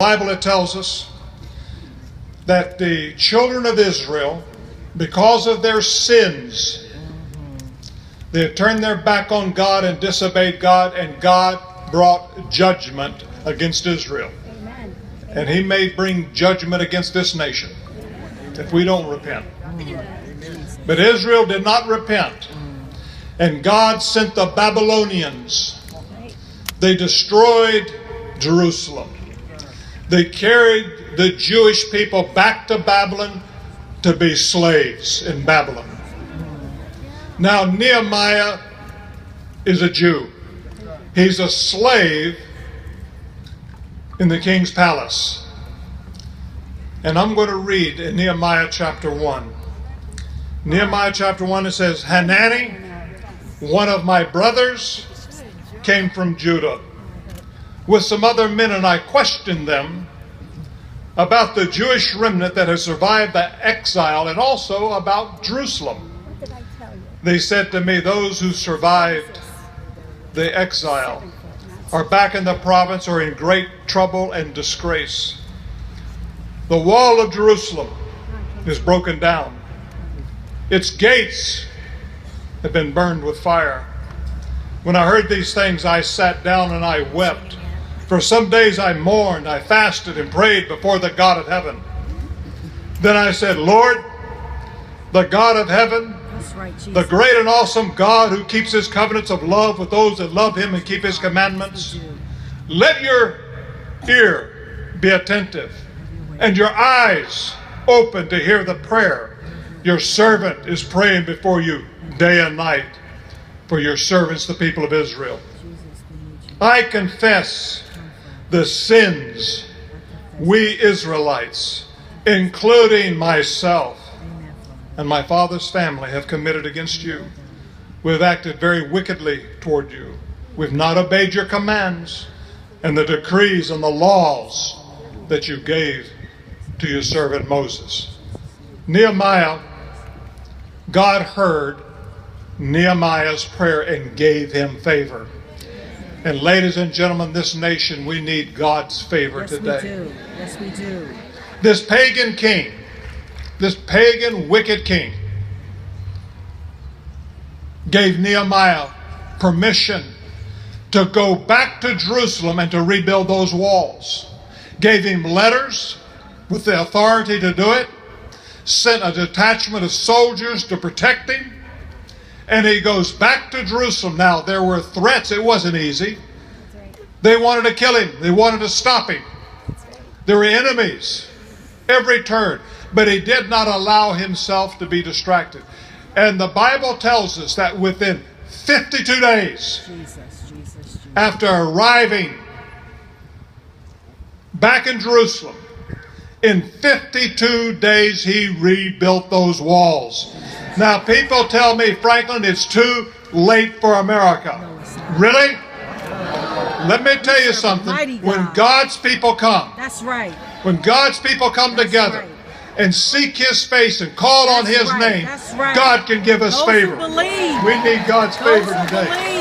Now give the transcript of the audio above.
Bible, it tells us that the children of Israel, because of their sins, they had turned their back on God and disobeyed God, and God brought judgment against Israel. Amen. And He may bring judgment against this nation if we don't repent. But Israel did not repent. And God sent the Babylonians. They destroyed Jerusalem. They carried the Jewish people back to Babylon to be slaves in Babylon. Now Nehemiah is a Jew. He's a slave in the king's palace. And I'm going to read in Nehemiah chapter 1. Nehemiah chapter 1, it says, Hanani, one of my brothers, came from Judah with some other men, and I questioned them about the Jewish remnant that has survived the exile and also about Jerusalem. What did I tell you? They said to me, those who survived the exile are back in the province or in great trouble and disgrace. The wall of Jerusalem is broken down. Its gates have been burned with fire. When I heard these things, I sat down and I wept. For some days I mourned, I fasted and prayed before the God of heaven. Then I said, Lord, the God of heaven, the great and awesome God who keeps His covenants of love with those that love Him and keep His commandments, let your ear be attentive and your eyes open to hear the prayer your servant is praying before you day and night for your servants, the people of Israel. I confess the sins we Israelites, including myself and my father's family, have committed against you. We've acted very wickedly toward you. We've not obeyed your commands and the decrees and the laws that you gave to your servant Moses. Nehemiah, God heard Nehemiah's prayer and gave him favor. And ladies and gentlemen, this nation, we need God's favor today. Yes, we do. Yes, we do. This pagan king, this pagan wicked king, gave Nehemiah permission to go back to Jerusalem and to rebuild those walls. Gave him letters with the authority to do it. Sent a detachment of soldiers to protect him. And he goes back to Jerusalem. Now, there were threats. It wasn't easy. They wanted to kill him. They wanted to stop him. There were enemies every turn. But he did not allow himself to be distracted. And the Bible tells us that within 52 days, after arriving back in Jerusalem, in 52 days he rebuilt those walls. Now people tell me, Franklin, it's too late for America. Really? Let me tell you something. When God's people come, That's right. when God's people come together right. and seek His face and call on His right. name, That's right. God can give us Those who favor. believe. We need God's Those favor who today. believe.